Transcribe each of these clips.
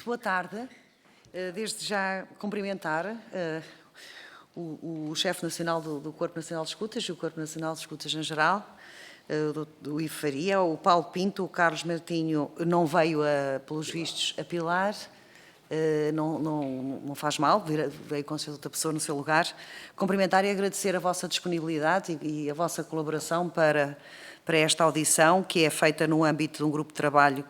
Muito boa tarde. Desde já cumprimentar o chefe nacional do Corpo Nacional de Escutas e o Corpo Nacional de Escutas em geral, do Ivo Faria, o Paulo Pinto, o Carlos Martinho não veio, pelos vistos, a Pilar, não faz mal, veio com outra pessoa no seu lugar. Cumprimentar e agradecer a vossa disponibilidade e a vossa colaboração para esta audição, que é feita no âmbito de um grupo de trabalho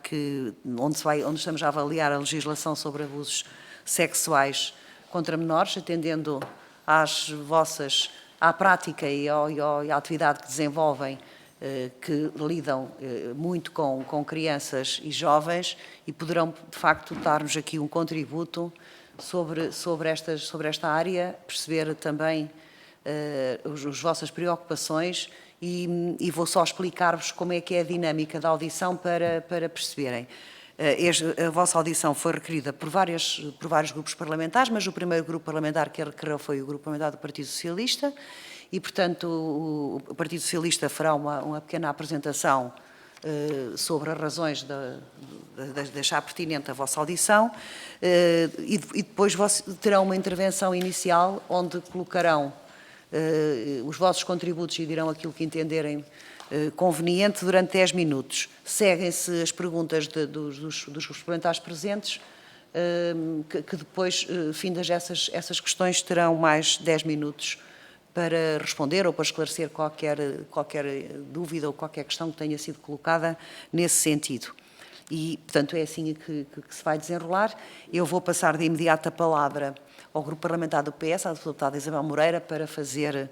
onde estamos a avaliar a legislação sobre abusos sexuais contra menores, atendendo à prática e à atividade que desenvolvem, que lidam muito com crianças e jovens e poderão, de facto, dar-nos aqui um contributo sobre esta área, perceber também as vossas preocupações e vou só explicar-vos como é que é a dinâmica da audição para perceberem. A vossa audição foi requerida por vários grupos parlamentares, mas o primeiro grupo parlamentar que a requereu foi o grupo parlamentar do Partido Socialista e, portanto, o Partido Socialista fará uma pequena apresentação sobre as razões de achar pertinente a vossa audição e depois terão uma intervenção inicial onde colocarão os vossos contributos e dirão aquilo que entenderem conveniente durante 10 minutos. Seguem-se as perguntas dos grupos parlamentares presentes, que depois, findas essas questões, terão mais 10 minutos para responder ou para esclarecer qualquer dúvida ou qualquer questão que tenha sido colocada nesse sentido. E, portanto, é assim que se vai desenrolar. Eu vou passar de imediato a palavra ao Grupo Parlamentar do PS, à deputada Isabel Moreira, para fazer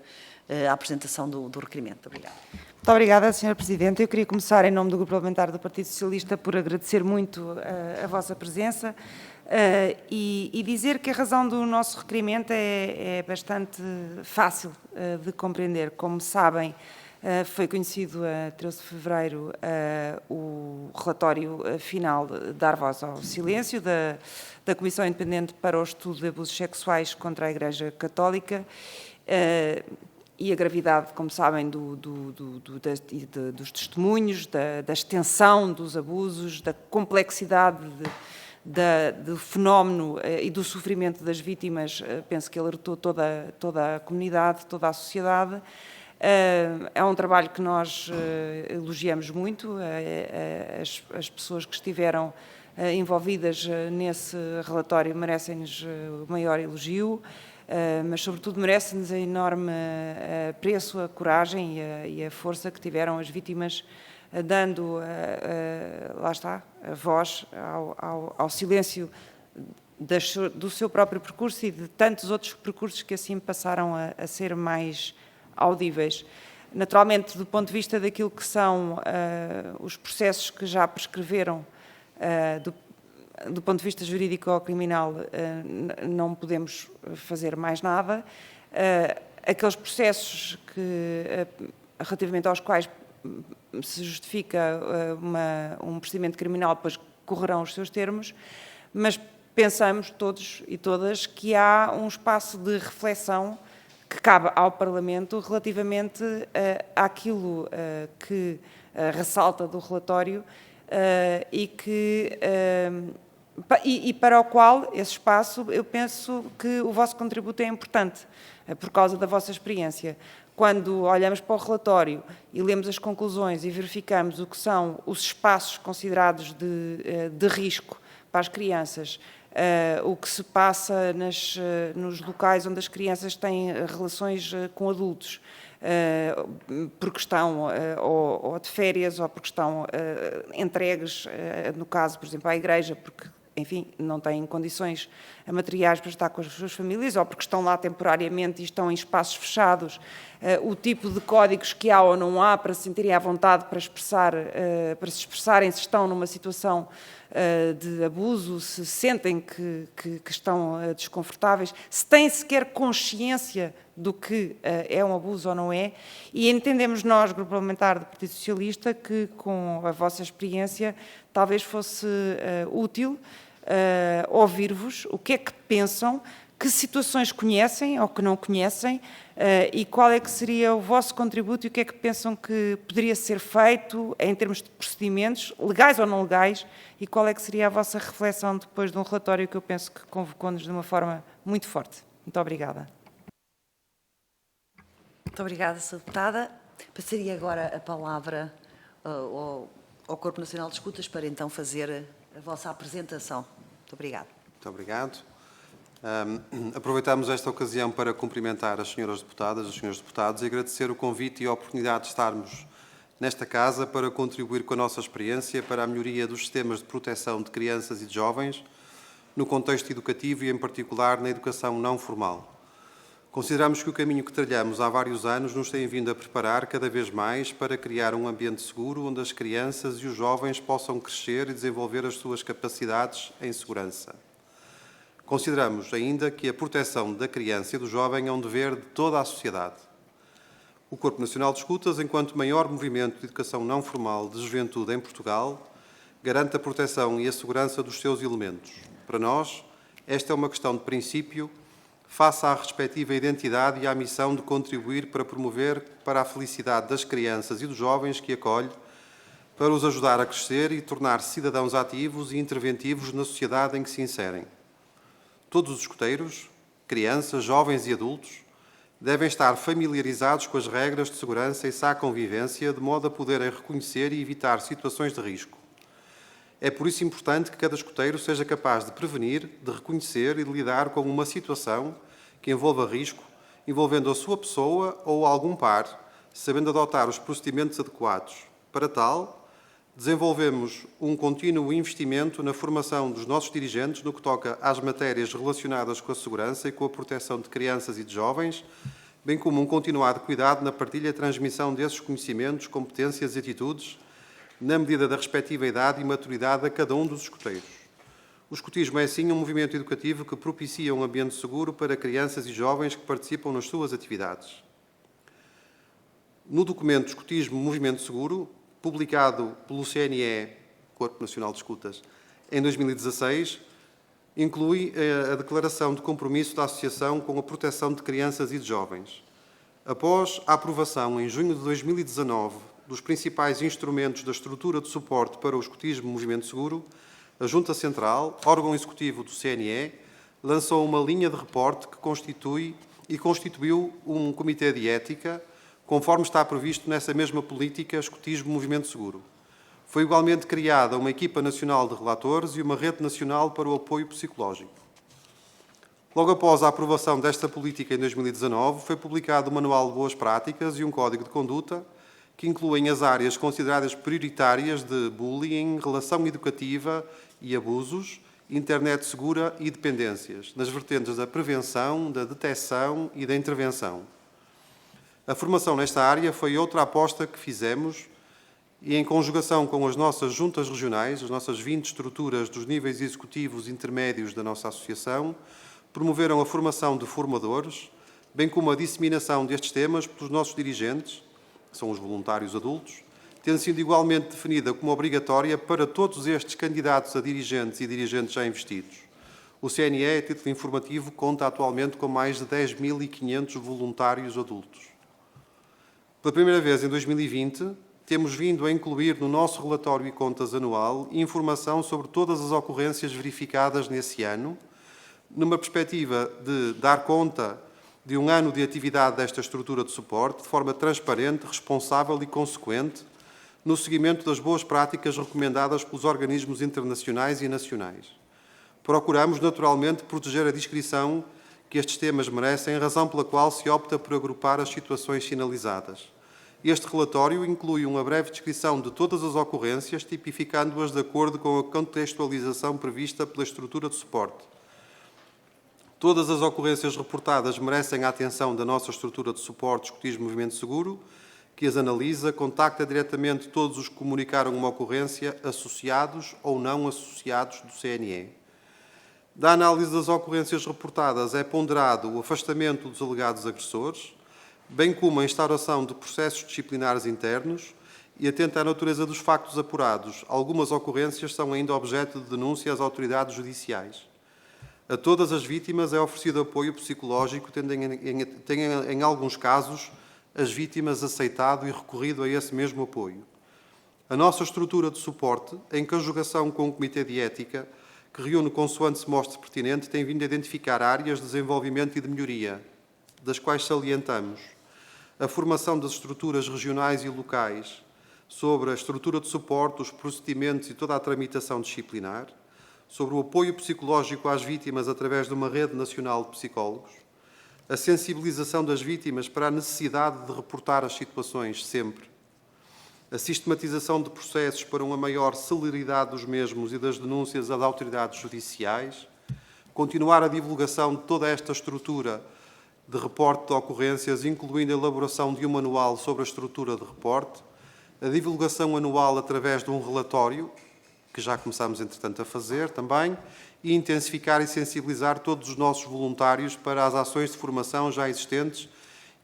a apresentação do requerimento. Obrigada. Muito obrigada, Sra. Presidente. Eu queria começar, em nome do Grupo Parlamentar do Partido Socialista, por agradecer muito a vossa presença e dizer que a razão do nosso requerimento é bastante fácil de compreender. Como sabem, foi conhecido a 13 de fevereiro o relatório final de dar voz ao silêncio da Comissão Independente para o Estudo de Abusos Sexuais contra a Igreja Católica e a gravidade, como sabem, dos testemunhos, da extensão dos abusos, da complexidade do fenómeno e do sofrimento das vítimas. Penso que alertou toda a comunidade, toda a sociedade. É um trabalho que nós elogiamos muito, as pessoas que estiveram envolvidas nesse relatório merecem-nos o maior elogio, mas sobretudo merecem-nos a enorme apreço, a coragem e a força que tiveram as vítimas, dando, lá está, a voz ao silêncio do seu próprio percurso e de tantos outros percursos que assim passaram a ser mais audíveis. Naturalmente, do ponto de vista daquilo que são os processos que já prescreveram, do ponto de vista jurídico ou criminal, não podemos fazer mais nada. Aqueles processos relativamente aos quais se justifica um procedimento criminal, depois correrão os seus termos, mas pensamos todos e todas que há um espaço de reflexão que cabe ao Parlamento relativamente àquilo que ressalta do relatório e para o qual esse espaço, eu penso que o vosso contributo é importante, por causa da vossa experiência. Quando olhamos para o relatório e lemos as conclusões e verificamos o que são os espaços considerados de risco para as crianças, o que se passa nos locais onde as crianças têm relações com adultos, porque estão ou de férias ou porque estão entregues, no caso, por exemplo, à igreja, porque, enfim, não têm condições materiais para estar com as suas famílias ou porque estão lá temporariamente e estão em espaços fechados, o tipo de códigos que há ou não há para se sentirem à vontade para se expressarem se estão numa situação de abuso, se sentem que estão desconfortáveis, se têm sequer consciência do que é um abuso ou não é, e entendemos nós, Grupo Parlamentar do Partido Socialista, que com a vossa experiência talvez fosse útil ouvir-vos o que é que pensam que situações conhecem ou que não conhecem e qual é que seria o vosso contributo e o que é que pensam que poderia ser feito em termos de procedimentos, legais ou não legais, e qual é que seria a vossa reflexão depois de um relatório que eu penso que convocou-nos de uma forma muito forte. Muito obrigada. Muito obrigada, Sra. Deputada. Passaria agora a palavra ao Corpo Nacional de Escutas para então fazer a vossa apresentação. Muito obrigada. Muito obrigado. Aproveitamos esta ocasião para cumprimentar as senhoras deputadas, os senhores deputados e agradecer o convite e a oportunidade de estarmos nesta casa para contribuir com a nossa experiência para a melhoria dos sistemas de proteção de crianças e de jovens no contexto educativo e, em particular, na educação não formal. Consideramos que o caminho que trilhamos há vários anos nos tem vindo a preparar cada vez mais para criar um ambiente seguro onde as crianças e os jovens possam crescer e desenvolver as suas capacidades em segurança. Consideramos ainda que a proteção da criança e do jovem é um dever de toda a sociedade. O Corpo Nacional de Escutas, enquanto maior movimento de educação não formal de juventude em Portugal, garante a proteção e a segurança dos seus elementos. Para nós, esta é uma questão de princípio face à respectiva identidade e à missão de contribuir para promover para a felicidade das crianças e dos jovens que acolhe, para os ajudar a crescer e tornar-se cidadãos ativos e interventivos na sociedade em que se inserem. Todos os escuteiros, crianças, jovens e adultos, devem estar familiarizados com as regras de segurança e sã convivência, de modo a poderem reconhecer e evitar situações de risco. É por isso importante que cada escuteiro seja capaz de prevenir, de reconhecer e de lidar com uma situação que envolva risco, envolvendo a sua pessoa ou algum par, sabendo adotar os procedimentos adequados. Para tal, desenvolvemos um contínuo investimento na formação dos nossos dirigentes no que toca às matérias relacionadas com a segurança e com a proteção de crianças e de jovens, bem como um continuado cuidado na partilha e transmissão desses conhecimentos, competências e atitudes, na medida da respectiva idade e maturidade a cada um dos escuteiros. O escutismo é, sim, um movimento educativo que propicia um ambiente seguro para crianças e jovens que participam nas suas atividades. No documento Escutismo Movimento Seguro, publicado pelo CNE, Corpo Nacional de Escutas, em 2016, inclui a declaração de compromisso da Associação com a proteção de crianças e de jovens. Após a aprovação, em junho de 2019, dos principais instrumentos da estrutura de suporte para o escutismo Movimento Seguro, a Junta Central, órgão executivo do CNE, lançou uma linha de reporte que constituiu um comitê de ética, conforme está previsto nessa mesma política Escutismo Movimento Seguro. Foi igualmente criada uma equipa nacional de relatores e uma rede nacional para o apoio psicológico. Logo após a aprovação desta política em 2019, foi publicado o Manual de Boas Práticas e um Código de Conduta, que incluem as áreas consideradas prioritárias de bullying, relação educativa e abusos, internet segura e dependências, nas vertentes da prevenção, da detecção e da intervenção. A formação nesta área foi outra aposta que fizemos e, em conjugação com as nossas juntas regionais, as nossas 20 estruturas dos níveis executivos intermédios da nossa associação, promoveram a formação de formadores, bem como a disseminação destes temas pelos nossos dirigentes, que são os voluntários adultos, tendo sido igualmente definida como obrigatória para todos estes candidatos a dirigentes e dirigentes já investidos. O CNE, a título informativo, conta atualmente com mais de 10.500 voluntários adultos. Pela primeira vez, em 2020, temos vindo a incluir no nosso relatório e contas anual informação sobre todas as ocorrências verificadas nesse ano, numa perspectiva de dar conta de um ano de atividade desta estrutura de suporte, de forma transparente, responsável e consequente, no seguimento das boas práticas recomendadas pelos organismos internacionais e nacionais. Procuramos, naturalmente, proteger a descrição que estes temas merecem, razão pela qual se opta por agrupar as situações sinalizadas. Este relatório inclui uma breve descrição de todas as ocorrências, tipificando-as de acordo com a contextualização prevista pela estrutura de suporte. Todas as ocorrências reportadas merecem a atenção da nossa estrutura de suporte Escutismo Movimento Seguro, que as analisa, contacta diretamente todos os que comunicaram uma ocorrência, associados ou não associados do CNE. Da análise das ocorrências reportadas é ponderado o afastamento dos alegados agressores, bem como a instauração de processos disciplinares internos e, atenta à natureza dos factos apurados, algumas ocorrências são ainda objeto de denúncia às autoridades judiciais. A todas as vítimas é oferecido apoio psicológico, tendo em alguns casos as vítimas aceitado e recorrido a esse mesmo apoio. A nossa estrutura de suporte, em conjugação com o Comitê de Ética, que reúne consoante se mostre pertinente, tem vindo a identificar áreas de desenvolvimento e de melhoria, das quais salientamos a formação das estruturas regionais e locais sobre a estrutura de suporte, os procedimentos e toda a tramitação disciplinar, sobre o apoio psicológico às vítimas através de uma rede nacional de psicólogos, a sensibilização das vítimas para a necessidade de reportar as situações sempre, a sistematização de processos para uma maior celeridade dos mesmos e das denúncias às autoridades judiciais, continuar a divulgação de toda esta estrutura de reporte de ocorrências, incluindo a elaboração de um manual sobre a estrutura de reporte, a divulgação anual através de um relatório, que já começamos, entretanto, a fazer também, e intensificar e sensibilizar todos os nossos voluntários para as ações de formação já existentes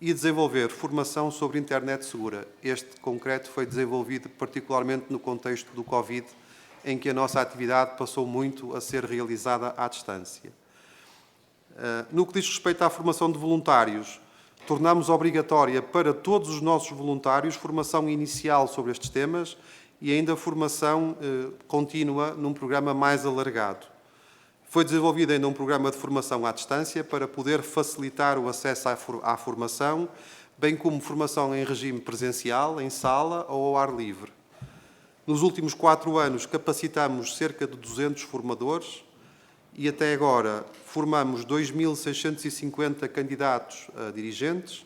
e desenvolver formação sobre internet segura. Este concreto foi desenvolvido particularmente no contexto do Covid, em que a nossa atividade passou muito a ser realizada à distância. No que diz respeito à formação de voluntários, tornamos obrigatória para todos os nossos voluntários formação inicial sobre estes temas e ainda formação contínua num programa mais alargado. Foi desenvolvido ainda um programa de formação à distância para poder facilitar o acesso à formação, bem como formação em regime presencial, em sala ou ao ar livre. Nos últimos 4 anos capacitamos cerca de 200 formadores e até agora formamos 2.650 candidatos a dirigentes,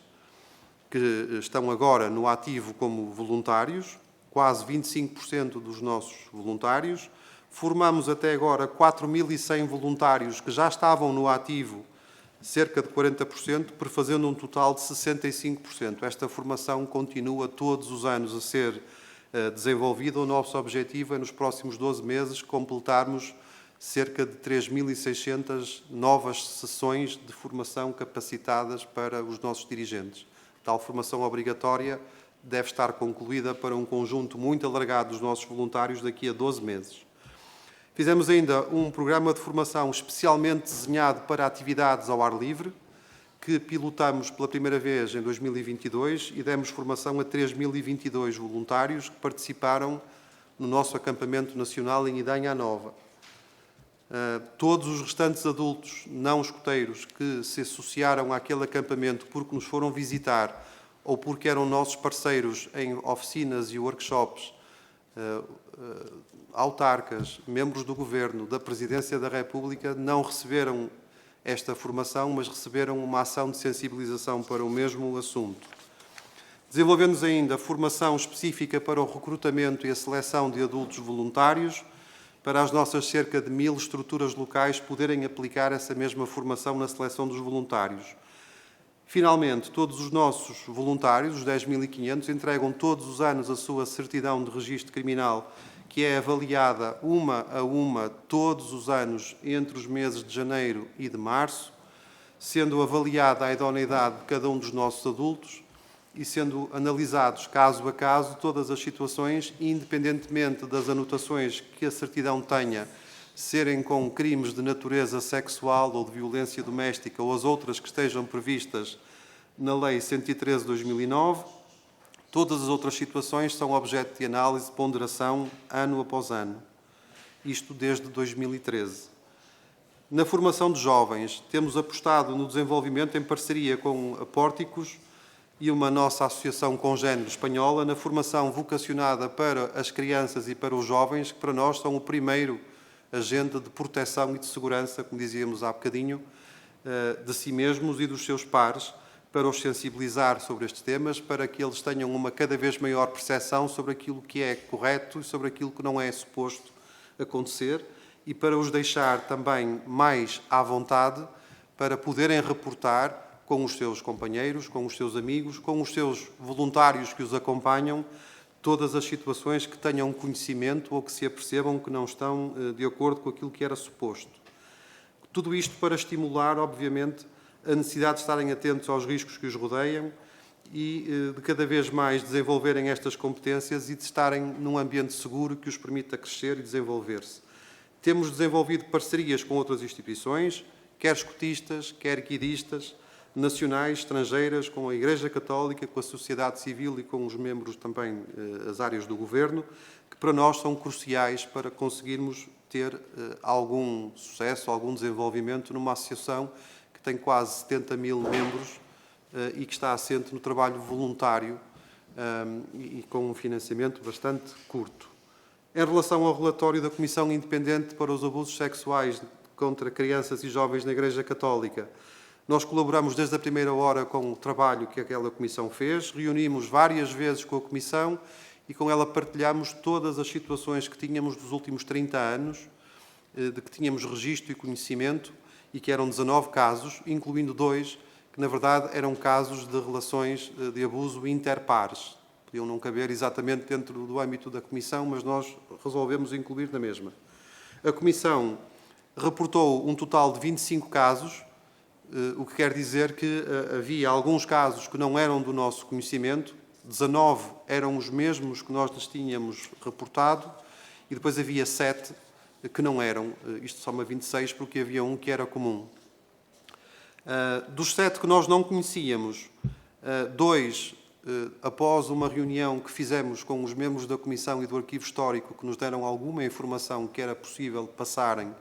que estão agora no ativo como voluntários, quase 25% dos nossos voluntários. Formamos até agora 4.100 voluntários que já estavam no ativo, cerca de 40%, prefazendo um total de 65%. Esta formação continua todos os anos a ser desenvolvida. O nosso objetivo é, nos próximos 12 meses, completarmos cerca de 3.600 novas sessões de formação capacitadas para os nossos dirigentes. Tal formação obrigatória deve estar concluída para um conjunto muito alargado dos nossos voluntários daqui a 12 meses. Fizemos ainda um programa de formação especialmente desenhado para atividades ao ar livre, que pilotamos pela primeira vez em 2022 e demos formação a 3.022 voluntários que participaram no nosso acampamento nacional em Idanha Nova. Todos os restantes adultos não escoteiros que se associaram àquele acampamento porque nos foram visitar ou porque eram nossos parceiros em oficinas e workshops, autarcas, membros do Governo, da Presidência da República, não receberam esta formação, mas receberam uma ação de sensibilização para o mesmo assunto. Desenvolvemos ainda formação específica para o recrutamento e a seleção de adultos voluntários, para as nossas cerca de 1.000 estruturas locais poderem aplicar essa mesma formação na seleção dos voluntários. Finalmente, todos os nossos voluntários, os 10.500, entregam todos os anos a sua certidão de registro criminal, que é avaliada uma a uma todos os anos entre os meses de janeiro e de março, sendo avaliada a idoneidade de cada um dos nossos adultos e sendo analisados caso a caso todas as situações, independentemente das anotações que a certidão tenha, serem com crimes de natureza sexual ou de violência doméstica ou as outras que estejam previstas na Lei 113/2009, todas as outras situações são objeto de análise e ponderação ano após ano. Isto desde 2013. Na formação de jovens, temos apostado no desenvolvimento em parceria com a Pórticos e uma nossa associação congénere espanhola na formação vocacionada para as crianças e para os jovens, que para nós são o primeiro agente de proteção e de segurança, como dizíamos há bocadinho, de si mesmos e dos seus pares, para os sensibilizar sobre estes temas, para que eles tenham uma cada vez maior percepção sobre aquilo que é correto e sobre aquilo que não é suposto acontecer e para os deixar também mais à vontade para poderem reportar com os seus companheiros, com os seus amigos, com os seus voluntários que os acompanham, todas as situações que tenham conhecimento ou que se apercebam que não estão de acordo com aquilo que era suposto. Tudo isto para estimular, obviamente, a necessidade de estarem atentos aos riscos que os rodeiam e de cada vez mais desenvolverem estas competências e de estarem num ambiente seguro que os permita crescer e desenvolver-se. Temos desenvolvido parcerias com outras instituições, quer escotistas, quer guidistas, nacionais, estrangeiras, com a Igreja Católica, com a sociedade civil e com os membros também das áreas do Governo, que para nós são cruciais para conseguirmos ter algum sucesso, algum desenvolvimento numa associação que tem quase 70 mil membros e que está assente no trabalho voluntário e com um financiamento bastante curto. Em relação ao relatório da Comissão Independente para os Abusos Sexuais contra Crianças e Jovens na Igreja Católica, nós colaboramos desde a primeira hora com o trabalho que aquela Comissão fez, reunimos várias vezes com a Comissão e com ela partilhamos todas as situações que tínhamos dos últimos 30 anos, de que tínhamos registro e conhecimento, e que eram 19 casos, incluindo 2 que, na verdade, eram casos de relações de abuso interpares. Podiam não caber exatamente dentro do âmbito da Comissão, mas nós resolvemos incluir na mesma. A Comissão reportou um total de 25 casos, o que quer dizer que havia alguns casos que não eram do nosso conhecimento, 19 eram os mesmos que nós lhes tínhamos reportado, e depois havia 7 que não eram, isto soma 26, porque havia um que era comum. Dos 7 que nós não conhecíamos, 2, após uma reunião que fizemos com os membros da Comissão e do Arquivo Histórico, que nos deram alguma informação que era possível passarem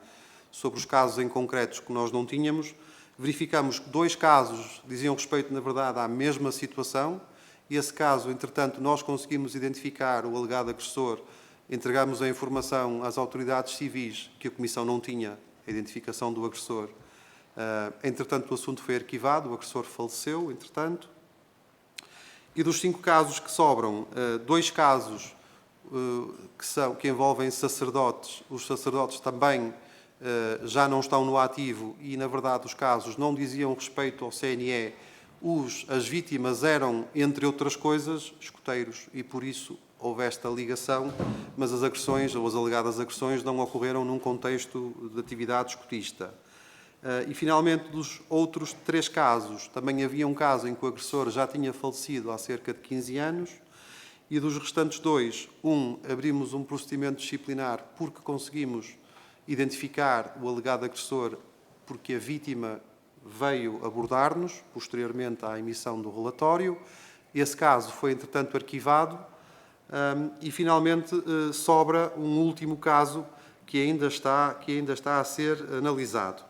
sobre os casos em concretos que nós não tínhamos, verificamos que 2 casos diziam respeito, na verdade, à mesma situação. E esse caso, entretanto, nós conseguimos identificar o alegado agressor, entregamos a informação às autoridades civis, que a Comissão não tinha a identificação do agressor. Entretanto, o assunto foi arquivado, o agressor faleceu, entretanto. E dos 5 casos que sobram, 2 casos que envolvem sacerdotes, os sacerdotes também já não estão no ativo e, na verdade, os casos não diziam respeito ao CNE. As vítimas eram, entre outras coisas, escoteiros e, por isso, houve esta ligação, mas as agressões, ou as alegadas agressões, não ocorreram num contexto de atividade escotista. E, finalmente, dos outros 3 casos, também havia um caso em que o agressor já tinha falecido há cerca de 15 anos, e dos restantes 2, abrimos um procedimento disciplinar porque conseguimos identificar o alegado agressor porque a vítima veio abordar-nos, posteriormente à emissão do relatório. Esse caso foi, entretanto, arquivado e, finalmente, sobra um último caso que ainda está a ser analisado.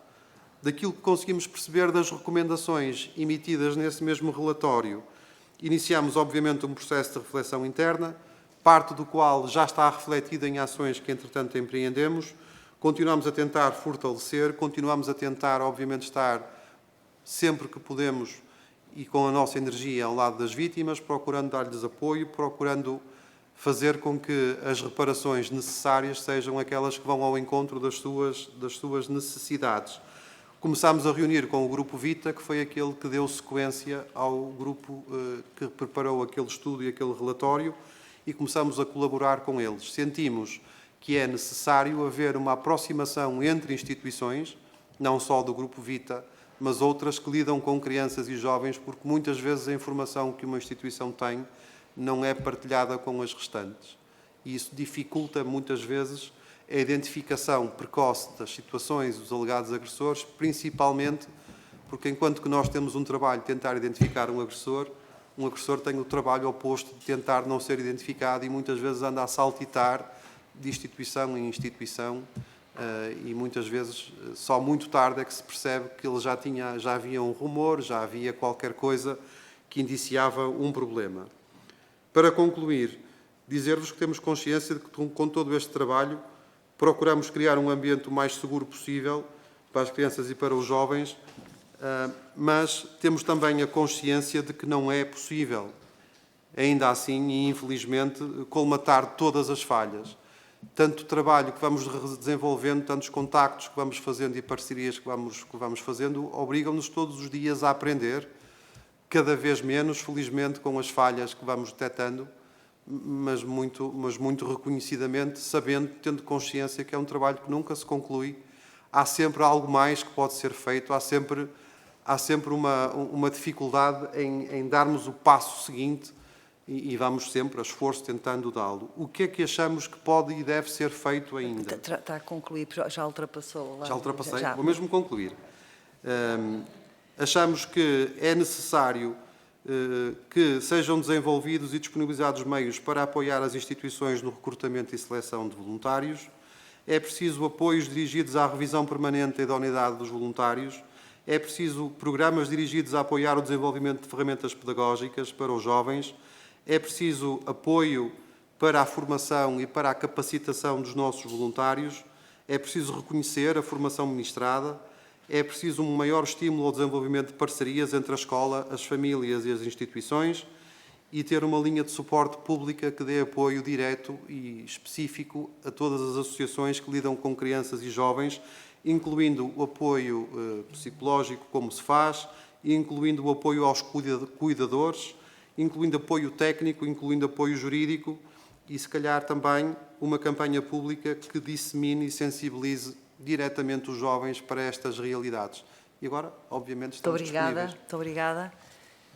Daquilo que conseguimos perceber das recomendações emitidas nesse mesmo relatório, iniciamos, obviamente, um processo de reflexão interna, parte do qual já está refletida em ações que, entretanto, empreendemos. Continuamos a tentar fortalecer, continuamos a tentar, obviamente, estar sempre que podemos e com a nossa energia ao lado das vítimas, procurando dar-lhes apoio, procurando fazer com que as reparações necessárias sejam aquelas que vão ao encontro das suas necessidades. Começámos a reunir com o Grupo Vita, que foi aquele que deu sequência ao grupo que preparou aquele estudo e aquele relatório, e começamos a colaborar com eles. Sentimos que é necessário haver uma aproximação entre instituições, não só do Grupo Vita, mas outras que lidam com crianças e jovens, porque muitas vezes a informação que uma instituição tem não é partilhada com as restantes. E isso dificulta muitas vezes a identificação precoce das situações dos alegados agressores, principalmente porque enquanto que nós temos um trabalho de tentar identificar um agressor tem o trabalho oposto de tentar não ser identificado e muitas vezes anda a saltitar de instituição em instituição e muitas vezes só muito tarde é que se percebe que ele já havia um rumor, já havia qualquer coisa que indiciava um problema. Para concluir, dizer-vos que temos consciência de que com todo este trabalho procuramos criar um ambiente o mais seguro possível para as crianças e para os jovens, mas temos também a consciência de que não é possível, ainda assim e infelizmente, colmatar todas as falhas. Tanto trabalho que vamos desenvolvendo, tantos contactos que vamos fazendo e parcerias que vamos fazendo, obrigam-nos todos os dias a aprender, cada vez menos, felizmente, com as falhas que vamos detectando, mas muito reconhecidamente, sabendo, tendo consciência que é um trabalho que nunca se conclui. Há sempre algo mais que pode ser feito, há sempre uma dificuldade em darmos o passo seguinte e vamos sempre a esforço tentando dá-lo. O que é que achamos que pode e deve ser feito ainda? Está a concluir, já ultrapassou. Já ultrapassei? Já. Vou mesmo concluir. Achamos que é necessário que sejam desenvolvidos e disponibilizados meios para apoiar as instituições no recrutamento e seleção de voluntários. É preciso apoios dirigidos à revisão permanente da idoneidade dos voluntários. É preciso programas dirigidos a apoiar o desenvolvimento de ferramentas pedagógicas para os jovens. É preciso apoio para a formação e para a capacitação dos nossos voluntários. É preciso reconhecer a formação ministrada. É preciso um maior estímulo ao desenvolvimento de parcerias entre a escola, as famílias e as instituições e ter uma linha de suporte pública que dê apoio direto e específico a todas as associações que lidam com crianças e jovens, incluindo o apoio psicológico, como se faz, e incluindo o apoio aos cuidadores, incluindo apoio técnico, incluindo apoio jurídico e, se calhar, também uma campanha pública que dissemine e sensibilize diretamente os jovens para estas realidades. E agora, obviamente, estamos disponíveis. Muito obrigada.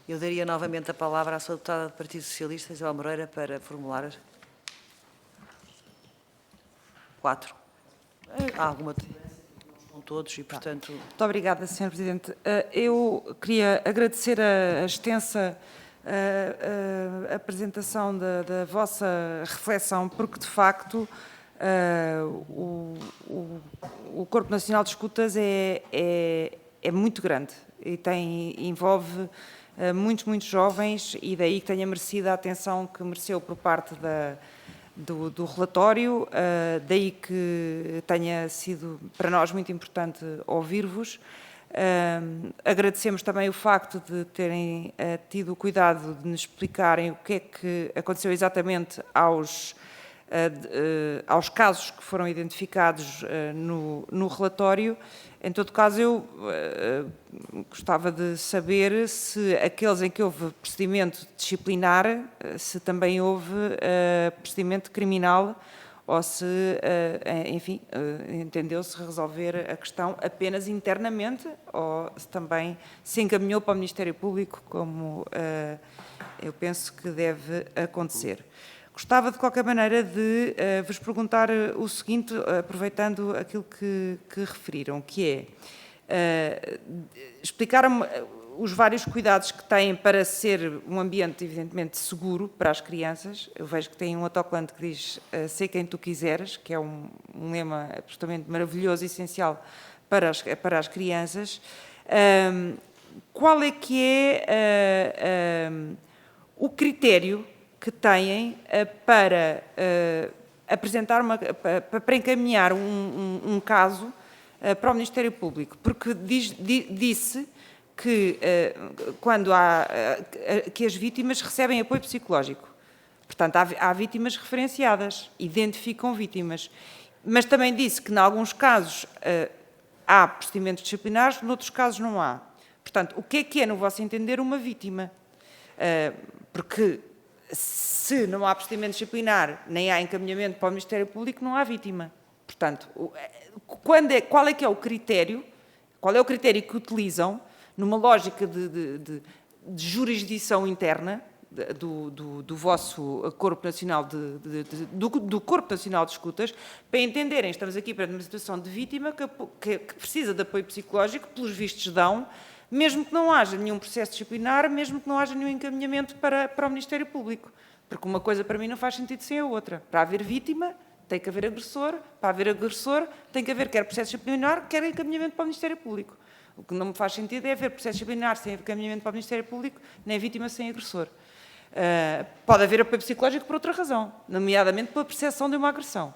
Eu daria novamente a palavra à sua deputada do Partido Socialista, Isabel Moreira, para formular 4. Há alguma com todos e, portanto... Muito obrigada, Sr. Presidente. Eu queria agradecer a extensa apresentação da vossa reflexão, porque, de facto, o Corpo Nacional de Escutas é muito grande e envolve muitos jovens, e daí que tenha merecido a atenção que mereceu por parte do relatório, daí que tenha sido para nós muito importante ouvir-vos. Agradecemos também o facto de terem tido o cuidado de nos explicarem o que é que aconteceu exatamente aos casos que foram identificados no relatório. Em todo caso, eu gostava de saber se aqueles em que houve procedimento disciplinar, se também houve procedimento criminal ou se, enfim, entendeu-se resolver a questão apenas internamente ou se também se encaminhou para o Ministério Público, como eu penso que deve acontecer. Gostava, de qualquer maneira, de vos perguntar o seguinte, aproveitando aquilo que referiram, que é explicar-me os vários cuidados que têm para ser um ambiente, evidentemente, seguro para as crianças. Eu vejo que tem um autocolante que diz "Sei quem tu quiseres", que é um lema absolutamente maravilhoso e essencial para as crianças. Qual é que é o critério que têm para apresentar para encaminhar um caso para o Ministério Público? Porque disse que quando que as vítimas recebem apoio psicológico. Portanto, há vítimas referenciadas, identificam vítimas. Mas também disse que, em alguns casos, há procedimentos disciplinares, noutros casos não há. Portanto, o que é, no vosso entender, uma vítima? Porque se não há procedimento disciplinar, nem há encaminhamento para o Ministério Público, não há vítima. Portanto, qual é que é o critério? Qual é o critério que utilizam numa lógica de jurisdição interna do vosso Corpo Nacional do Corpo Nacional de Escutas, para entenderem, estamos aqui para uma situação de vítima que precisa de apoio psicológico, pelos vistos dão, mesmo que não haja nenhum processo disciplinar, mesmo que não haja nenhum encaminhamento para o Ministério Público. Porque uma coisa para mim não faz sentido sem a outra. Para haver vítima, tem que haver agressor. Para haver agressor, tem que haver quer processo disciplinar, quer encaminhamento para o Ministério Público. O que não me faz sentido é haver processo disciplinar sem encaminhamento para o Ministério Público, nem vítima sem agressor. Pode haver apoio psicológico por outra razão, nomeadamente pela percepção de uma agressão.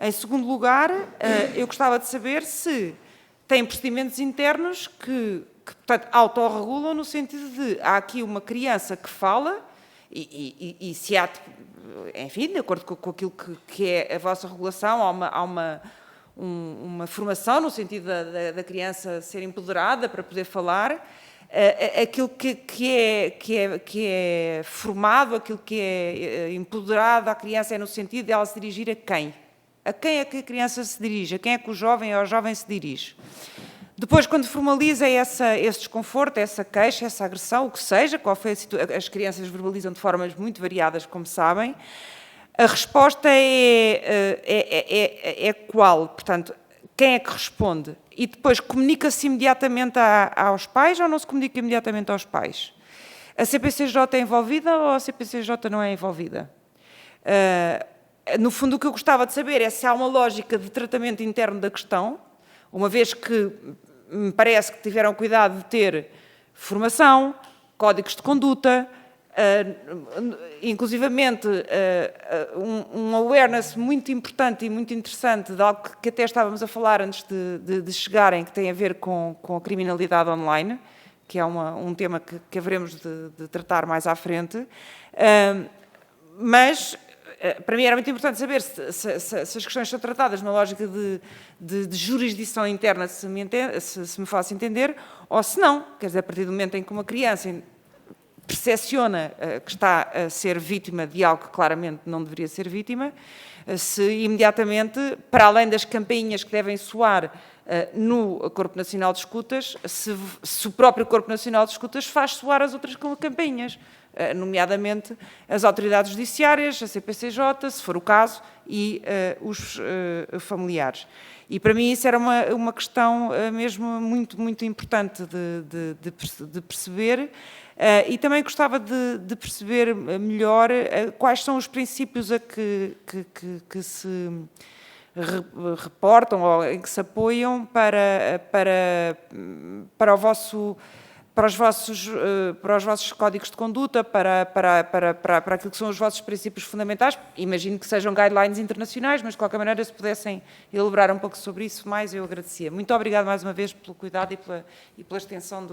Em segundo lugar, eu gostava de saber se tem procedimentos internos que portanto, autorregulam no sentido de há aqui uma criança que fala e se há, enfim, de acordo com aquilo que é a vossa regulação, há uma formação no sentido da criança ser empoderada para poder falar, aquilo que é formado, aquilo que é empoderado à criança é no sentido de ela se dirigir a quem? A quem é que a criança se dirige? A quem é que o jovem ou a jovem se dirige? Depois, quando formaliza esse desconforto, essa queixa, essa agressão, o que seja, qual foi as crianças verbalizam de formas muito variadas, como sabem, a resposta é qual? Portanto, quem é que responde? E depois, comunica-se imediatamente aos pais ou não se comunica imediatamente aos pais? A CPCJ é envolvida ou a CPCJ não é envolvida? No fundo, o que eu gostava de saber é se há uma lógica de tratamento interno da questão, uma vez que me parece que tiveram cuidado de ter formação, códigos de conduta, inclusivamente um awareness muito importante e muito interessante de algo que até estávamos a falar antes de chegarem, que tem a ver com a criminalidade online, que é um tema que haveremos de tratar mais à frente. Mas, para mim, era muito importante saber se as questões são tratadas na lógica de jurisdição interna, se me faço entender, ou se não. Quer dizer, a partir do momento em que uma criança percepciona que está a ser vítima de algo que claramente não deveria ser vítima, se imediatamente, para além das campainhas que devem soar no Corpo Nacional de Escutas, se o próprio Corpo Nacional de Escutas faz soar as outras campainhas, nomeadamente as autoridades judiciárias, a CPCJ, se for o caso, e os familiares. E para mim isso era uma questão mesmo muito, muito importante de perceber. E também gostava de perceber melhor quais são os princípios a que se reportam ou em que se apoiam para os vossos códigos de conduta, para aquilo que são os vossos princípios fundamentais. Imagino que sejam guidelines internacionais, mas de qualquer maneira, se pudessem elaborar um pouco sobre isso mais, eu agradecia. Muito obrigada mais uma vez pelo cuidado e pela extensão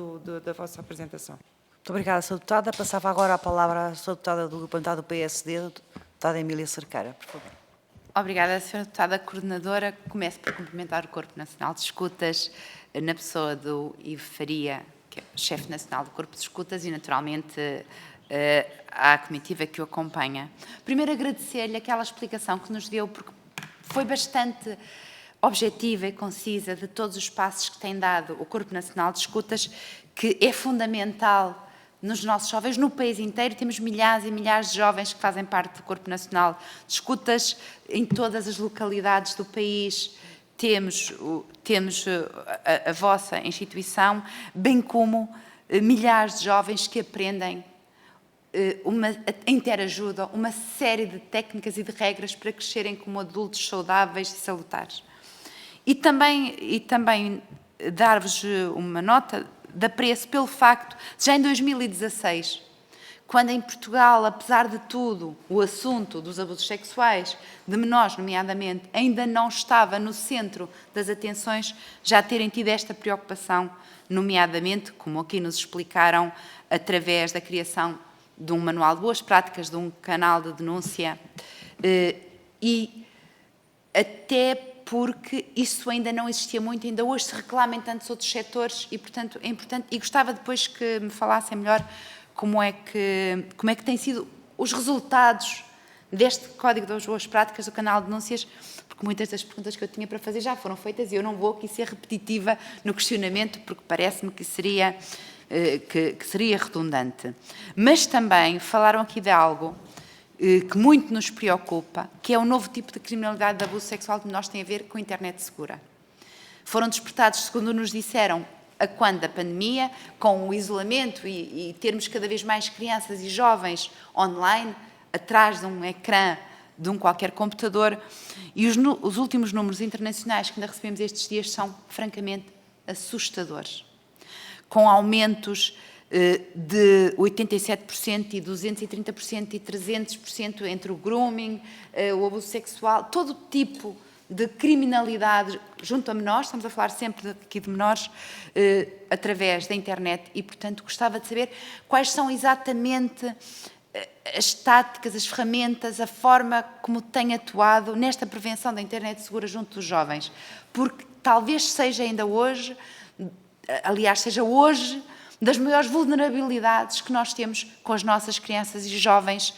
da vossa apresentação. Muito obrigada, Sra. Deputada. Passava agora a palavra à Sra. Deputada do Grupo Parlamentar do PSD, Deputada Emília Cerqueira, por favor. Obrigada, Sra. Deputada Coordenadora. Começo por cumprimentar o Corpo Nacional de Escutas, na pessoa do Ivo Faria, que é chefe nacional do Corpo de Escutas, e naturalmente à comitiva que o acompanha. Primeiro, agradecer-lhe aquela explicação que nos deu, porque foi bastante objetiva e concisa de todos os passos que tem dado o Corpo Nacional de Escutas, que é fundamental nos nossos jovens, no país inteiro. Temos milhares e milhares de jovens que fazem parte do Corpo Nacional de Escutas em todas as localidades do país. Temos a vossa instituição, bem como milhares de jovens que aprendem a interajuda, uma série de técnicas e de regras para crescerem como adultos saudáveis e salutares. E também dar-vos uma nota de apreço pelo facto de, já em 2016, quando em Portugal, apesar de tudo, o assunto dos abusos sexuais de menores, nomeadamente, ainda não estava no centro das atenções, já terem tido esta preocupação, nomeadamente, como aqui nos explicaram, através da criação de um manual de boas práticas, de um canal de denúncia, e até porque isso ainda não existia muito, ainda hoje se reclama em tantos outros setores e, portanto, é importante. E gostava depois que me falassem melhor como é que têm sido os resultados deste Código das Boas Práticas do canal de denúncias, porque muitas das perguntas que eu tinha para fazer já foram feitas e eu não vou aqui ser repetitiva no questionamento, porque parece-me que seria redundante. Mas também falaram aqui de algo que muito nos preocupa, que é o novo tipo de criminalidade de abuso sexual de menores que tem a ver com a internet segura. Foram despertados, segundo nos disseram, a quando da pandemia, com o isolamento e termos cada vez mais crianças e jovens online, atrás de um ecrã de um qualquer computador, e os últimos números internacionais que ainda recebemos estes dias são, francamente, assustadores. Com aumentos de 87% e 230% e 300% entre o grooming, o abuso sexual, todo tipo de criminalidade junto a menores, estamos a falar sempre aqui de menores, através da internet, e, portanto, gostava de saber quais são exatamente as táticas, as ferramentas, a forma como tem atuado nesta prevenção da internet segura junto dos jovens, porque talvez seja ainda hoje, aliás, seja hoje, das maiores vulnerabilidades que nós temos com as nossas crianças e jovens,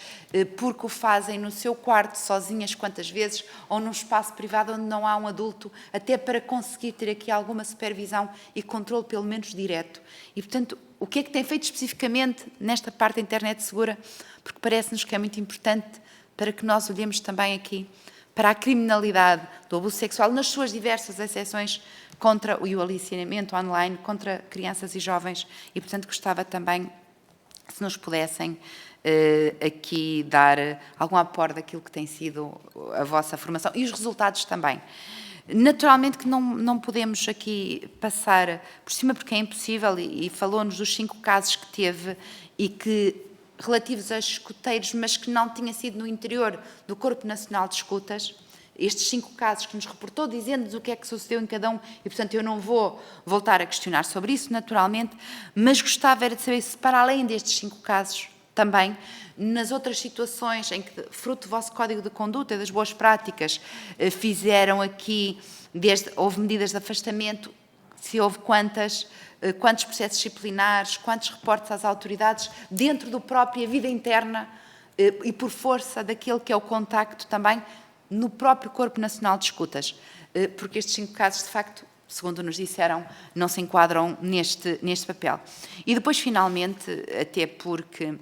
porque o fazem no seu quarto, sozinhas quantas vezes, ou num espaço privado onde não há um adulto, até para conseguir ter aqui alguma supervisão e controle, pelo menos direto. E, portanto, o que é que tem feito especificamente nesta parte da internet segura? Porque parece-nos que é muito importante para que nós olhemos também aqui para a criminalidade do abuso sexual nas suas diversas acessões contra o aliciamento online, contra crianças e jovens, e, portanto, gostava também, se nos pudessem aqui dar algum aporte daquilo que tem sido a vossa formação e os resultados também. Naturalmente que não podemos aqui passar por cima, porque é impossível, e falou-nos dos 5 casos que teve e que relativos a escuteiros, mas que não tinha sido no interior do Corpo Nacional de Escutas. Estes 5 casos que nos reportou, dizendo-nos o que é que sucedeu em cada um, e, portanto, eu não vou voltar a questionar sobre isso, naturalmente, mas gostava era de saber se, para além destes 5 casos, também, nas outras situações em que, fruto do vosso Código de Conduta e das boas práticas, fizeram aqui, houve medidas de afastamento, se houve quantos processos disciplinares, quantos reportes às autoridades, dentro da própria vida interna e por força daquele que é o contacto também no próprio Corpo Nacional de Escutas, porque estes 5 casos, de facto, segundo nos disseram, não se enquadram neste papel. E depois, finalmente, até porque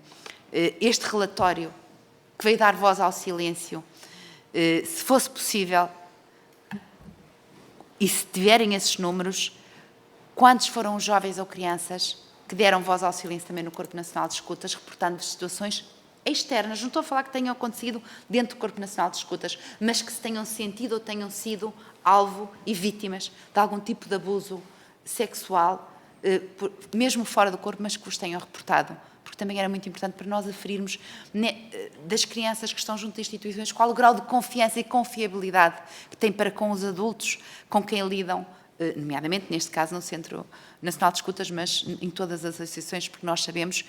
este relatório que veio dar voz ao silêncio, se fosse possível, e se tiverem esses números, quantos foram os jovens ou crianças que deram voz ao silêncio também no Corpo Nacional de Escutas, reportando situações externas, não estou a falar que tenham acontecido dentro do Corpo Nacional de Escutas, mas que se tenham sentido ou tenham sido alvo e vítimas de algum tipo de abuso sexual, mesmo fora do corpo, mas que vos tenham reportado. Porque também era muito importante para nós aferirmos das crianças que estão junto de instituições qual o grau de confiança e confiabilidade que têm para com os adultos com quem lidam, nomeadamente, neste caso, no Centro Nacional de Escutas, mas em todas as associações, porque nós sabemos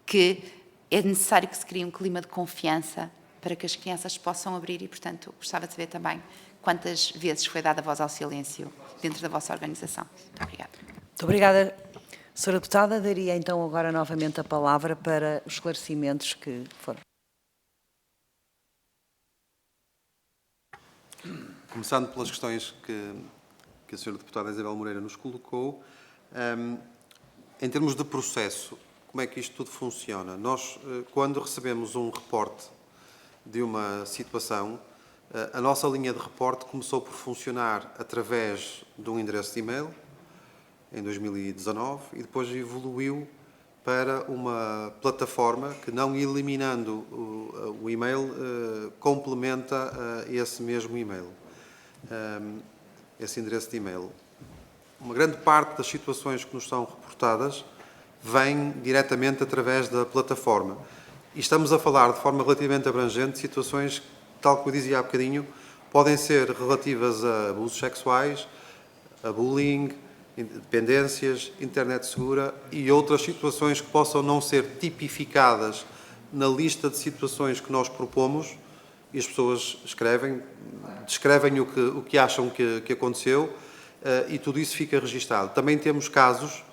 que é necessário que se crie um clima de confiança para que as crianças possam abrir e, portanto, gostava de saber também quantas vezes foi dada voz ao silêncio dentro da vossa organização. Muito obrigada. Muito obrigada, Sra. Deputada. Daria então agora novamente a palavra para os esclarecimentos que foram. Começando pelas questões que a Sra. Deputada Isabel Moreira nos colocou, em termos de processo, como é que isto tudo funciona? Nós, quando recebemos um reporte de uma situação, a nossa linha de reporte começou por funcionar através de um endereço de e-mail, em 2019, e depois evoluiu para uma plataforma que, não eliminando o e-mail, complementa esse mesmo e-mail, esse endereço de e-mail. Uma grande parte das situações que nos são reportadas vem diretamente através da plataforma. E estamos a falar de forma relativamente abrangente de situações, tal como eu dizia há bocadinho, podem ser relativas a abusos sexuais, a bullying, dependências, internet segura e outras situações que possam não ser tipificadas na lista de situações que nós propomos, e as pessoas descrevem o que acham que aconteceu, e tudo isso fica registado. Também temos casos,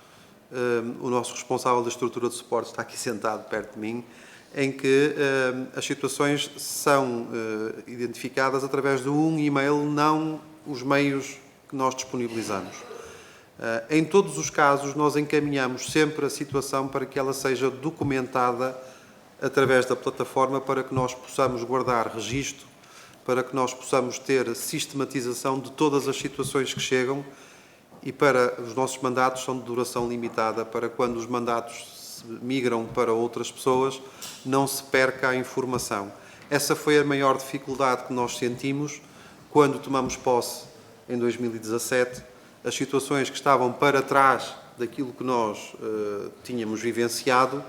o nosso responsável da estrutura de suporte está aqui sentado perto de mim, em que as situações são identificadas através de um e-mail, não os meios que nós disponibilizamos. Em todos os casos, nós encaminhamos sempre a situação para que ela seja documentada através da plataforma, para que nós possamos guardar registro, para que nós possamos ter sistematização de todas as situações que chegam, e para os nossos mandatos são de duração limitada, para quando os mandatos migram para outras pessoas, não se perca a informação. Essa foi a maior dificuldade que nós sentimos quando tomamos posse em 2017. As situações que estavam para trás daquilo que nós tínhamos vivenciado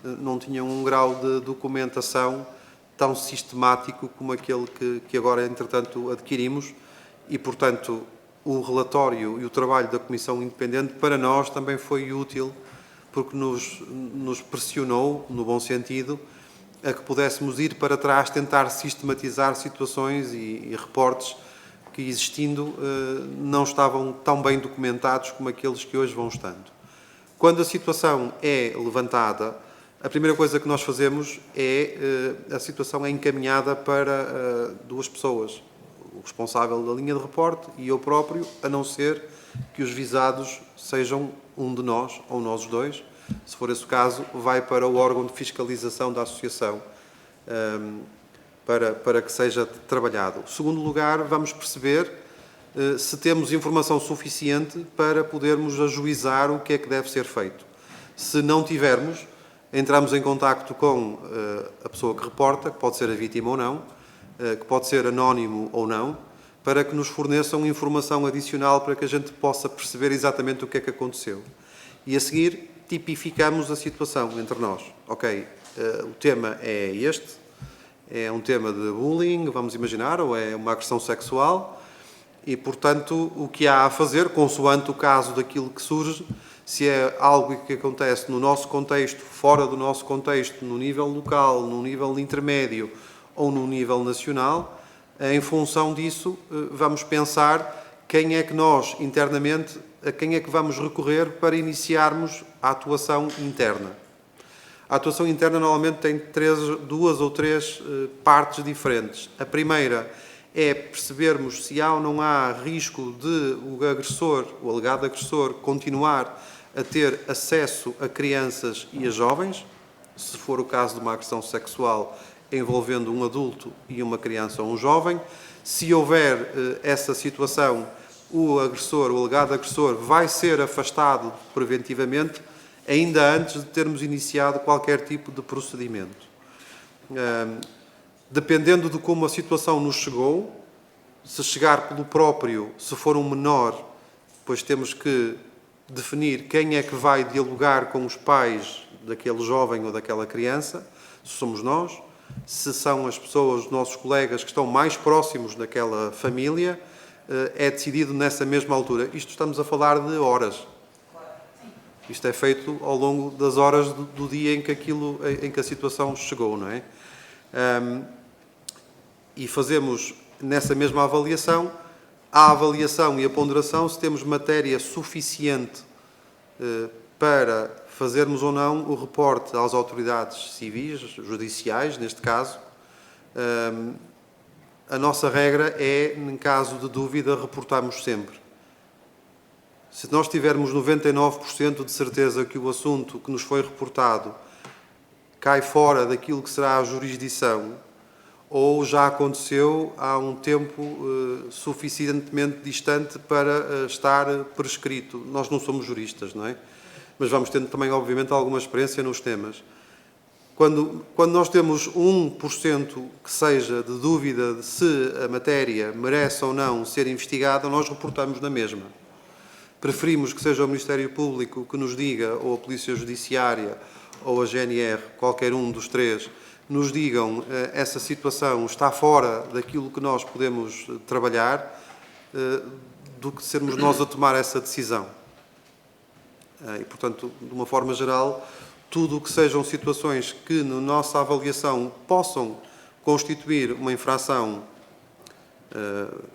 não tinham um grau de documentação tão sistemático como aquele que agora, entretanto, adquirimos, e, portanto, o relatório e o trabalho da Comissão Independente para nós também foi útil, porque nos pressionou, no bom sentido, a que pudéssemos ir para trás, tentar sistematizar situações e reportes que, existindo, não estavam tão bem documentados como aqueles que hoje vão estando. Quando a situação é levantada, a primeira coisa que nós fazemos é, a situação é encaminhada para duas pessoas, o responsável da linha de reporte e eu próprio, a não ser que os visados sejam um de nós ou nós os dois. Se for esse o caso, vai para o órgão de fiscalização da associação para que seja trabalhado. Em segundo lugar, vamos perceber se temos informação suficiente para podermos ajuizar o que é que deve ser feito. Se não tivermos, entramos em contacto com a pessoa que reporta, que pode ser a vítima ou não, que pode ser anónimo ou não, para que nos forneçam informação adicional para que a gente possa perceber exatamente o que é que aconteceu. E a seguir, tipificamos a situação entre nós. Ok, o tema é este, é um tema de bullying, vamos imaginar, ou é uma agressão sexual, e, portanto, o que há a fazer, consoante o caso daquilo que surge, se é algo que acontece no nosso contexto, fora do nosso contexto, no nível local, no nível intermédio ou no nível nacional, em função disso, vamos pensar quem é que nós, internamente, a quem é que vamos recorrer para iniciarmos a atuação interna. A atuação interna normalmente tem duas ou três partes diferentes. A primeira é percebermos se há ou não há risco de o agressor, o alegado agressor, continuar a ter acesso a crianças e a jovens, se for o caso de uma agressão sexual envolvendo um adulto e uma criança ou um jovem. Se houver essa situação, o agressor, o alegado agressor, vai ser afastado preventivamente, ainda antes de termos iniciado qualquer tipo de procedimento. Dependendo de como a situação nos chegou, se chegar pelo próprio, se for um menor, depois temos que definir quem é que vai dialogar com os pais daquele jovem ou daquela criança, se somos nós, se são as pessoas, os nossos colegas que estão mais próximos daquela família, é decidido nessa mesma altura. Isto estamos a falar de horas. Isto é feito ao longo das horas do dia em que a situação chegou, não é? E fazemos nessa mesma avaliação, a avaliação e a ponderação se temos matéria suficiente para fazermos ou não o reporte às autoridades civis, judiciais, neste caso. A nossa regra é, em caso de dúvida, reportarmos sempre. Se nós tivermos 99% de certeza que o assunto que nos foi reportado cai fora daquilo que será a jurisdição, ou já aconteceu há um tempo suficientemente distante para estar prescrito. Nós não somos juristas, não é? Mas vamos tendo também, obviamente, alguma experiência nos temas. Quando nós temos 1% que seja de dúvida de se a matéria merece ou não ser investigada, nós reportamos na mesma. Preferimos que seja o Ministério Público que nos diga, ou a Polícia Judiciária, ou a GNR, qualquer um dos três, nos digam essa situação está fora daquilo que nós podemos trabalhar, do que sermos nós a tomar essa decisão. E, portanto, de uma forma geral, tudo o que sejam situações que, na nossa avaliação, possam constituir uma infração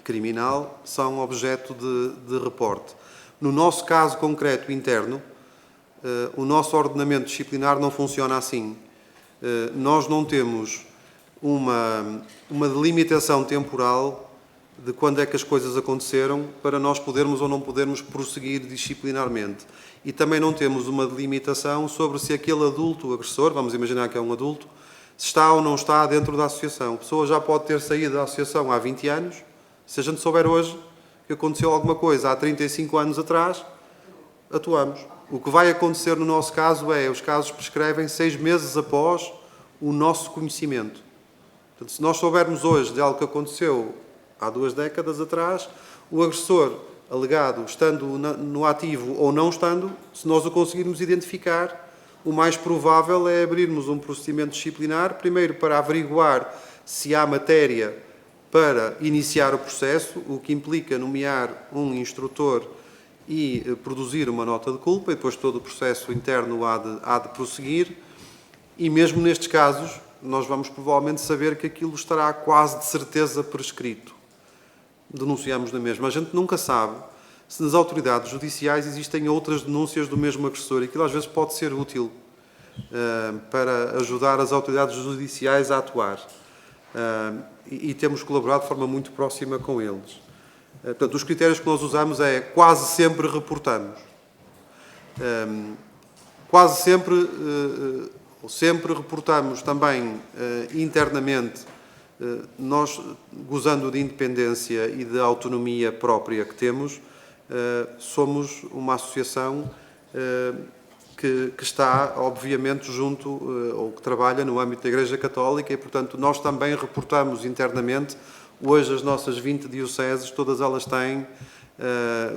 criminal, são objeto de reporte. No nosso caso concreto interno, o nosso ordenamento disciplinar não funciona assim. Nós não temos uma delimitação temporal de quando é que as coisas aconteceram para nós podermos ou não podermos prosseguir disciplinarmente. E também não temos uma delimitação sobre se aquele adulto, o agressor, vamos imaginar que é um adulto, se está ou não está dentro da associação. A pessoa já pode ter saído da associação há 20 anos. Se a gente souber hoje que aconteceu alguma coisa há 35 anos atrás, atuamos. O que vai acontecer no nosso caso é, os casos prescrevem 6 meses após o nosso conhecimento. Portanto, se nós soubermos hoje de algo que aconteceu há 2 décadas atrás, o agressor alegado, estando no ativo ou não estando, se nós o conseguirmos identificar, o mais provável é abrirmos um procedimento disciplinar, primeiro para averiguar se há matéria para iniciar o processo, o que implica nomear um instrutor e produzir uma nota de culpa, e depois todo o processo interno há de prosseguir, e mesmo nestes casos nós vamos provavelmente saber que aquilo estará quase de certeza prescrito. Denunciamos na mesma. A gente nunca sabe se nas autoridades judiciais existem outras denúncias do mesmo agressor. Aquilo às vezes pode ser útil para ajudar as autoridades judiciais a atuar. E temos colaborado de forma muito próxima com eles. Portanto, os critérios que nós usamos é quase sempre reportamos. Quase sempre, ou sempre reportamos também internamente, nós, gozando de independência e de autonomia própria que temos, somos uma associação que está, obviamente, junto, ou que trabalha no âmbito da Igreja Católica e, portanto, nós também reportamos internamente. Hoje, as nossas 20 dioceses, todas elas têm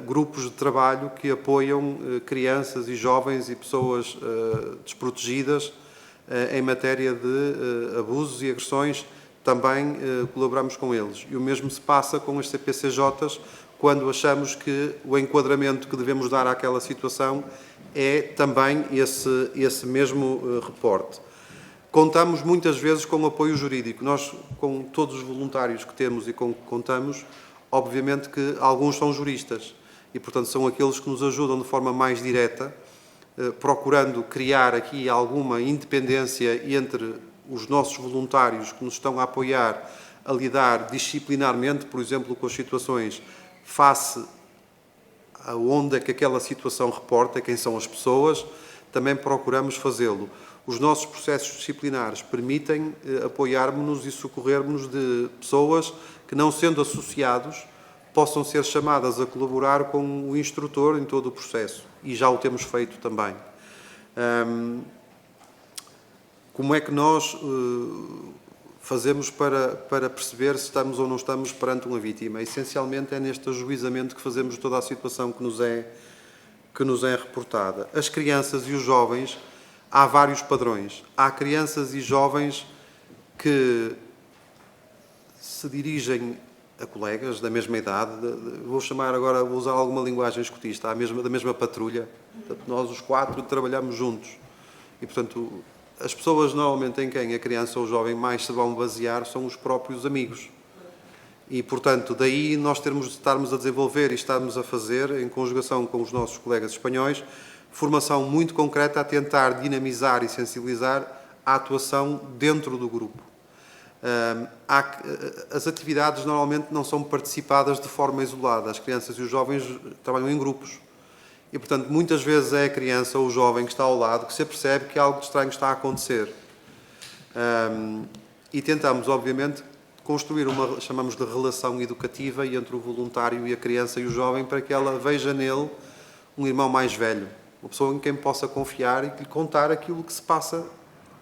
grupos de trabalho que apoiam crianças e jovens e pessoas desprotegidas em matéria de abusos e agressões. Também colaboramos com eles. E o mesmo se passa com as CPCJs, quando achamos que o enquadramento que devemos dar àquela situação é também esse mesmo reporte. Contamos muitas vezes com apoio jurídico. Nós, com todos os voluntários que temos e com que contamos, obviamente que alguns são juristas e, portanto, são aqueles que nos ajudam de forma mais direta, procurando criar aqui alguma independência entre os nossos voluntários que nos estão a apoiar a lidar disciplinarmente, por exemplo, com as situações face a onde é que aquela situação reporta, quem são as pessoas, também procuramos fazê-lo. Os nossos processos disciplinares permitem apoiarmos-nos e socorrermos de pessoas que, não sendo associados, possam ser chamadas a colaborar com o instrutor em todo o processo. E já o temos feito também. Como é que nós fazemos para perceber se estamos ou não estamos perante uma vítima? Essencialmente é neste ajuizamento que fazemos de toda a situação que nos é reportada. As crianças e os jovens, há vários padrões. Há crianças e jovens que se dirigem a colegas da mesma idade, vou usar alguma linguagem escotista, da mesma patrulha. Portanto, nós os 4 trabalhamos juntos. E, portanto, as pessoas normalmente em quem a criança ou o jovem mais se vão basear são os próprios amigos. E, portanto, daí nós estarmos a desenvolver e estarmos a fazer, em conjugação com os nossos colegas espanhóis, formação muito concreta a tentar dinamizar e sensibilizar a atuação dentro do grupo. As atividades normalmente não são participadas de forma isolada. As crianças e os jovens trabalham em grupos. E, portanto, muitas vezes é a criança ou o jovem que está ao lado que se apercebe que algo de estranho está a acontecer. E tentamos, obviamente, construir chamamos de relação educativa entre o voluntário e a criança e o jovem para que ela veja nele um irmão mais velho, uma pessoa em quem possa confiar e que lhe contar aquilo que se passa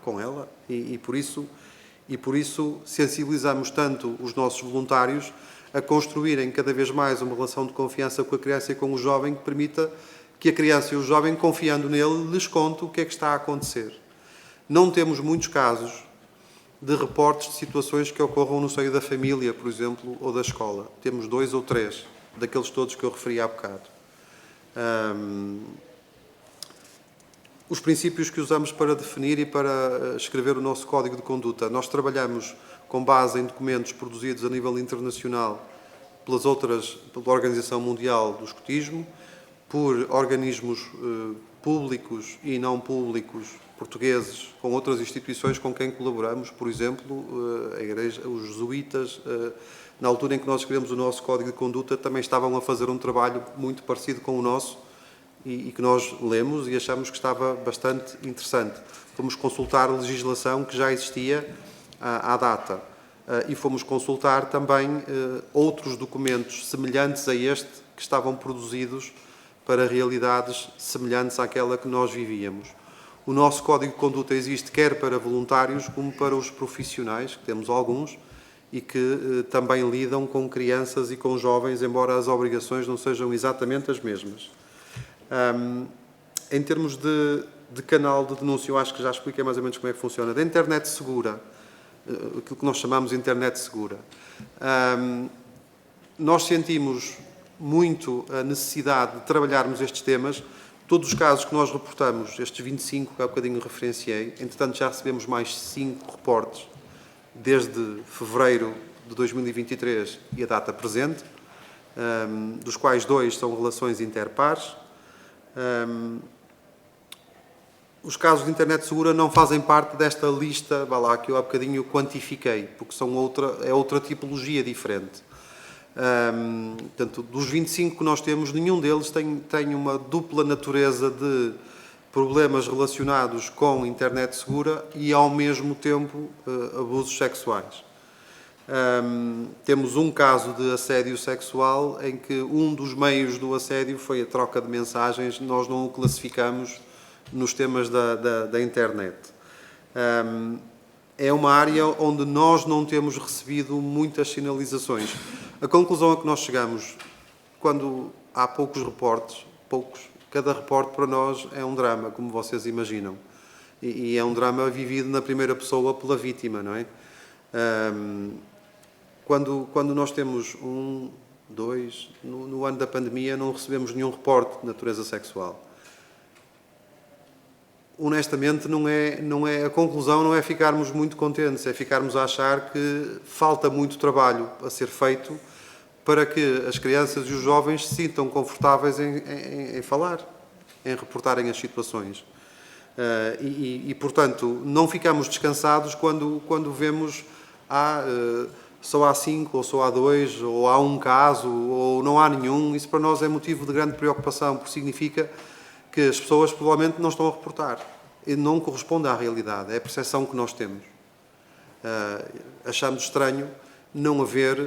com ela. E por isso sensibilizamos tanto os nossos voluntários a construírem cada vez mais uma relação de confiança com a criança e com o jovem que permita que a criança e o jovem, confiando nele, lhes conte o que é que está a acontecer. Não temos muitos casos de reportes de situações que ocorram no seio da família, por exemplo, ou da escola. Temos 2 ou 3, daqueles todos que eu referi há bocado. Os princípios que usamos para definir e para escrever o nosso código de conduta. Nós trabalhamos com base em documentos produzidos a nível internacional pela Organização Mundial do Escotismo, por organismos públicos e não públicos portugueses, com outras instituições com quem colaboramos, por exemplo, a Igreja, os jesuítas, na altura em que nós escrevemos o nosso código de conduta, também estavam a fazer um trabalho muito parecido com o nosso e que nós lemos e achamos que estava bastante interessante. Fomos consultar a legislação que já existia à data e fomos consultar também outros documentos semelhantes a este que estavam produzidos para realidades semelhantes àquela que nós vivíamos. O nosso código de conduta existe quer para voluntários como para os profissionais, que temos alguns, e que também lidam com crianças e com jovens, embora as obrigações não sejam exatamente as mesmas. Em termos de canal de denúncia, eu acho que já expliquei mais ou menos como é que funciona. Da internet segura, aquilo que nós chamamos de internet segura, nós sentimos muito a necessidade de trabalharmos estes temas. Todos os casos que nós reportamos, estes 25 que há bocadinho referenciei, entretanto já recebemos mais 5 reportes desde fevereiro de 2023 e a data presente. dos quais 2 são relações interpares. Os casos de internet segura não fazem parte desta lista, vá lá, que eu há bocadinho quantifiquei, porque é outra tipologia diferente. Portanto, dos 25 que nós temos, nenhum deles tem uma dupla natureza de problemas relacionados com internet segura e, ao mesmo tempo, abusos sexuais. Temos um caso de assédio sexual em que um dos meios do assédio foi a troca de mensagens, nós não o classificamos nos temas da internet. É uma área onde nós não temos recebido muitas sinalizações. A conclusão a que nós chegamos, quando há poucos reportes, cada reporte para nós é um drama, como vocês imaginam. E é um drama vivido na primeira pessoa pela vítima, não é? Quando nós temos 1, 2, no ano da pandemia, não recebemos nenhum reporte de natureza sexual. Honestamente, a conclusão não é ficarmos muito contentes, é ficarmos a achar que falta muito trabalho a ser feito para que as crianças e os jovens se sintam confortáveis em falar, em reportarem as situações. Portanto, não ficamos descansados quando vemos só há 5, ou só há 2, ou há um caso, ou não há nenhum. Isso para nós é motivo de grande preocupação, porque significa que as pessoas provavelmente não estão a reportar. E não corresponde à realidade, é a percepção que nós temos. Achamos estranho não haver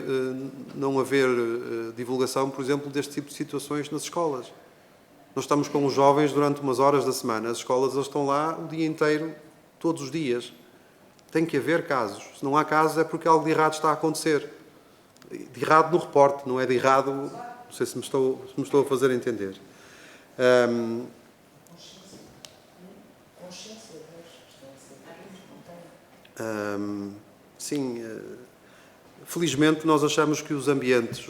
divulgação, por exemplo, deste tipo de situações nas escolas. Nós estamos com os jovens durante umas horas da semana, as escolas eles estão lá o dia inteiro, todos os dias. Tem que haver casos. Se não há casos é porque algo de errado está a acontecer. De errado no reporte, não é de errado... Não sei se me estou a fazer entender. Sim, felizmente nós achamos que os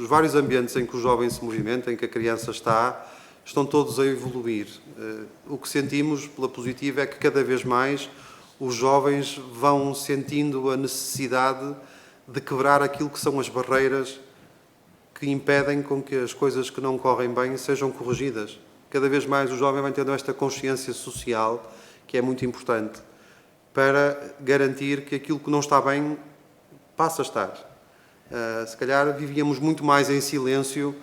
vários ambientes em que o jovem se movimenta, em que a criança está, estão todos a evoluir. O que sentimos pela positiva é que cada vez mais os jovens vão sentindo a necessidade de quebrar aquilo que são as barreiras que impedem com que as coisas que não correm bem sejam corrigidas. Cada vez mais o jovem vai tendo esta consciência social, que é muito importante, para garantir que aquilo que não está bem passa a estar. Se calhar vivíamos muito mais em silêncio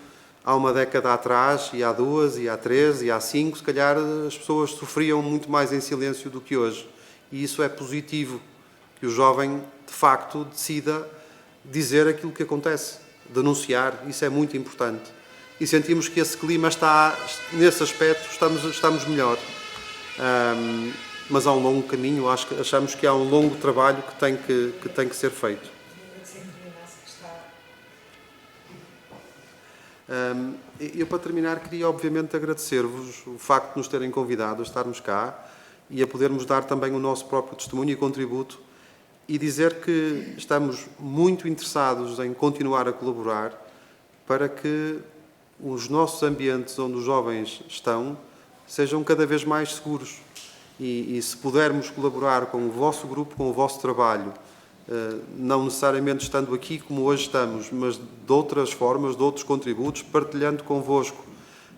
há uma década atrás, e há 2, e há 3, e há 5, se calhar as pessoas sofriam muito mais em silêncio do que hoje. E isso é positivo, que o jovem, de facto, decida dizer aquilo que acontece, denunciar, isso é muito importante. E sentimos que esse clima está, nesse aspecto, estamos melhor. Mas há um longo caminho, achamos que há um longo trabalho que tem que ser feito. Eu, para terminar, queria obviamente agradecer-vos o facto de nos terem convidado a estarmos cá e a podermos dar também o nosso próprio testemunho e contributo e dizer que estamos muito interessados em continuar a colaborar para que os nossos ambientes onde os jovens estão sejam cada vez mais seguros. E se pudermos colaborar com o vosso grupo, com o vosso trabalho, não necessariamente estando aqui como hoje estamos, mas de outras formas, de outros contributos, partilhando convosco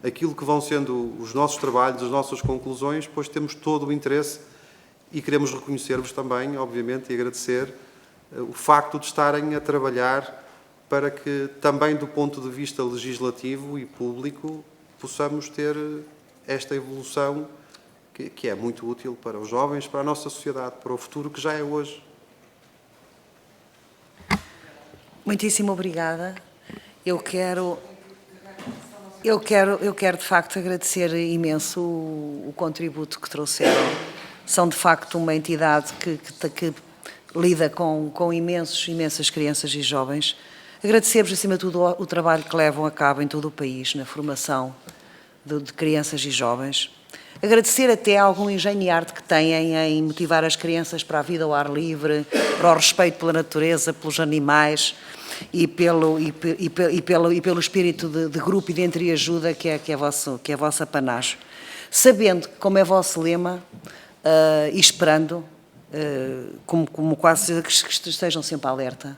aquilo que vão sendo os nossos trabalhos, as nossas conclusões, pois temos todo o interesse e queremos reconhecer-vos também, obviamente, e agradecer o facto de estarem a trabalhar para que também do ponto de vista legislativo e público possamos ter esta evolução que é muito útil para os jovens, para a nossa sociedade, para o futuro que já é hoje. Muitíssimo obrigada. Eu quero de facto agradecer imenso o contributo que trouxeram. São de facto uma entidade que lida com imensas crianças e jovens. Agradecer-vos acima de tudo o trabalho que levam a cabo em todo o país na formação de crianças e jovens. Agradecer até algum engenho e arte que têm em motivar as crianças para a vida ao ar livre, para o respeito pela natureza, pelos animais e pelo espírito de grupo e de entreajuda que é vosso apanágio. Sabendo, como é vosso lema, e esperando, como quase que estejam sempre alerta,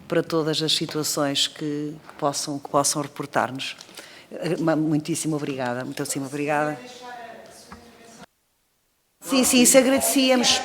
para todas as situações que possam reportar-nos. Muitíssimo obrigada, muitíssimo obrigada. Sim, isso agradecíamos.